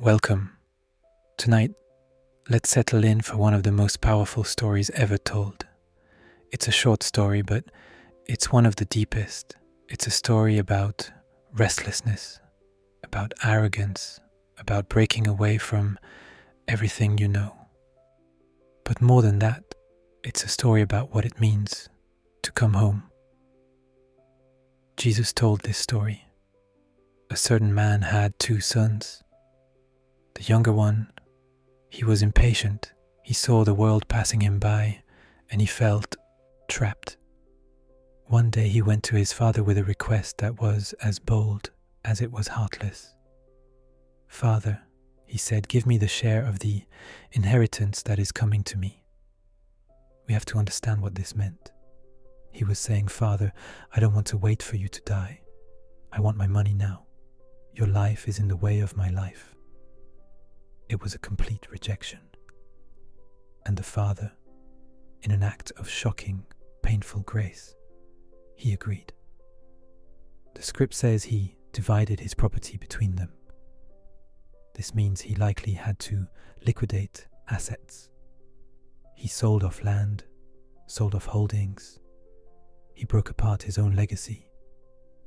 Welcome. Tonight, let's settle in for one of the most powerful stories ever told. It's a short story, but it's one of the deepest. It's a story about restlessness, about arrogance, about breaking away from everything you know. But more than that, it's a story about what it means to come home. Jesus told this story. A certain man had 2 sons. The younger one, he was impatient. He saw the world passing him by, and he felt trapped. One day he went to his father with a request that was as bold as it was heartless. "Father," he said, "give me the share of the inheritance that is coming to me." We have to understand what this meant. He was saying, "Father, I don't want to wait for you to die. I want my money now. Your life is in the way of my life." It was a complete rejection. And the father, in an act of shocking, painful grace, he agreed. The script says he divided his property between them. This means he likely had to liquidate assets. He sold off land, sold off holdings. He broke apart his own legacy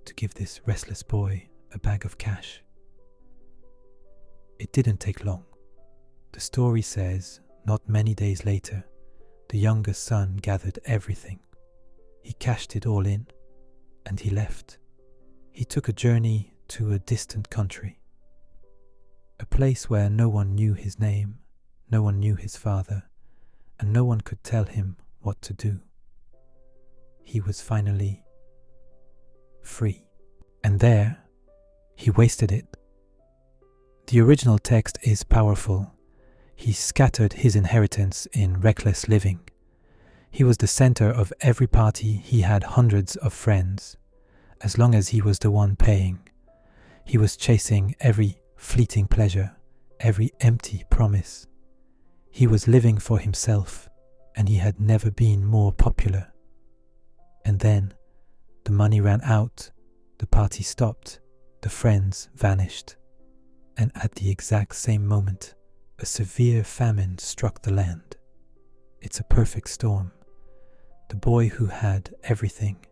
to give this restless boy a bag of cash. It didn't take long. The story says, not many days later, the younger son gathered everything. He cashed it all in, and he left. He took a journey to a distant country, a place where no one knew his name, no one knew his father, and no one could tell him what to do. He was finally free, and there he wasted it. The original text is powerful. He scattered his inheritance in reckless living. He was the center of every party. He had hundreds of friends, as long as he was the one paying. He was chasing every fleeting pleasure, every empty promise. He was living for himself, and he had never been more popular. And then, the money ran out, the party stopped, the friends vanished. And at the exact same moment, a severe famine struck the land. It's a perfect storm. The boy who had everything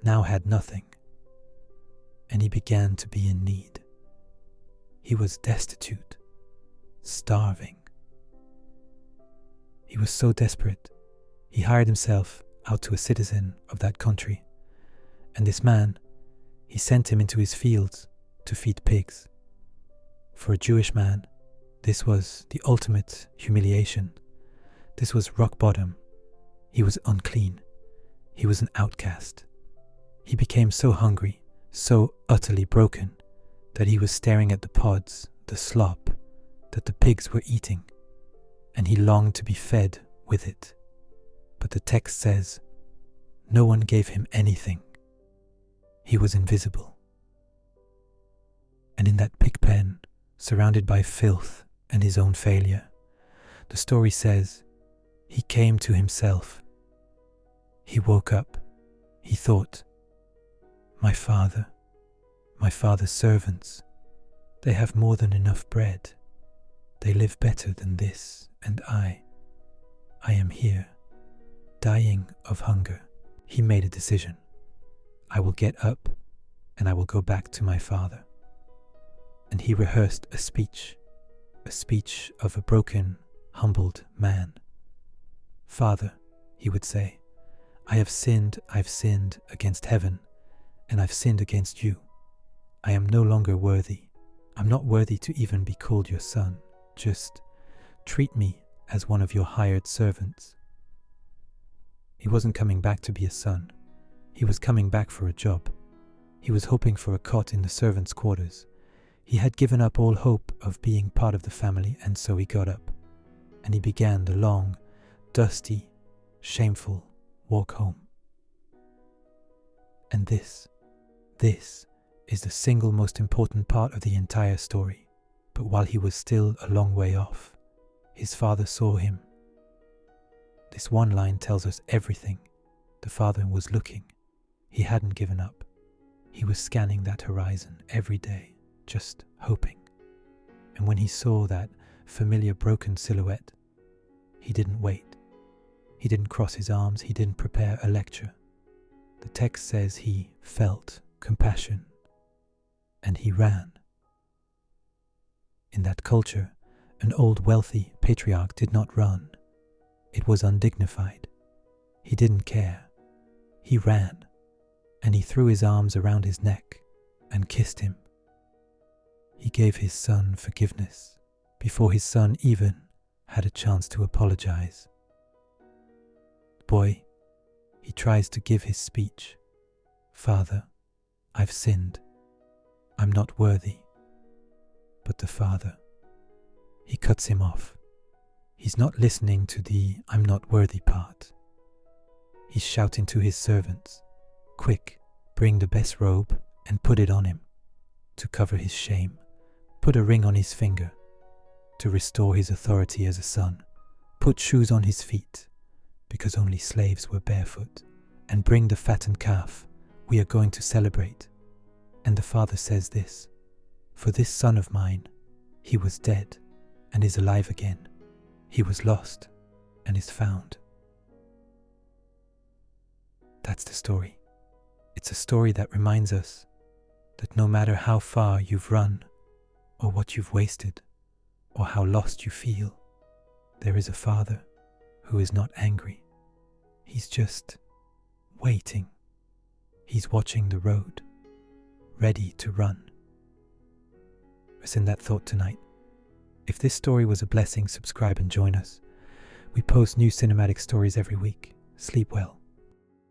now had nothing, and he began to be in need. He was destitute, starving. He was so desperate, he hired himself out to a citizen of that country, and this man, he sent him into his fields to feed pigs. For a Jewish man, this was the ultimate humiliation. This was rock bottom. He was unclean. He was an outcast. He became so hungry, so utterly broken, that he was staring at the pods, the slop, that the pigs were eating, and he longed to be fed with it. But the text says, no one gave him anything. He was invisible. And in that pig pen, surrounded by filth and his own failure, the story says, he came to himself. He woke up. He thought, my father's servants, they have more than enough bread. They live better than this, and I am here, dying of hunger. He made a decision. I will get up, and I will go back to my father. And he rehearsed a speech of a broken, humbled man. Father, he would say, I've sinned against heaven, and I've sinned against you. I am no longer worthy. I'm not worthy to even be called your son. Just treat me as one of your hired servants. He wasn't coming back to be a son. He was coming back for a job. He was hoping for a cot in the servants' quarters. He had given up all hope of being part of the family, and so he got up, and he began the long, dusty, shameful walk home. And this is the single most important part of the entire story. But while he was still a long way off, his father saw him. This one line tells us everything. The father was looking. He hadn't given up. He was scanning that horizon every day, just hoping. And when he saw that familiar broken silhouette, he didn't wait. He didn't cross his arms. He didn't prepare a lecture. The text says he felt compassion and he ran. In that culture, an old wealthy patriarch did not run. It was undignified. He didn't care. He ran, and he threw his arms around his neck and kissed him. He gave his son forgiveness before his son even had a chance to apologize. The boy, he tries to give his speech. Father, I've sinned. I'm not worthy. But the father, he cuts him off. He's not listening to the I'm not worthy part. He's shouting to his servants, quick, bring the best robe and put it on him to cover his shame. Put a ring on his finger to restore his authority as a son. Put shoes on his feet because only slaves were barefoot. And bring the fattened calf. We are going to celebrate. And the father says this, for this son of mine, he was dead and is alive again. He was lost and is found. That's the story. It's a story that reminds us that no matter how far you've run, or what you've wasted, or how lost you feel, there is a Father who is not angry. He's just waiting. He's watching the road, ready to run. Listen that thought tonight. If this story was a blessing, subscribe and join us. We post new cinematic stories every week. Sleep well.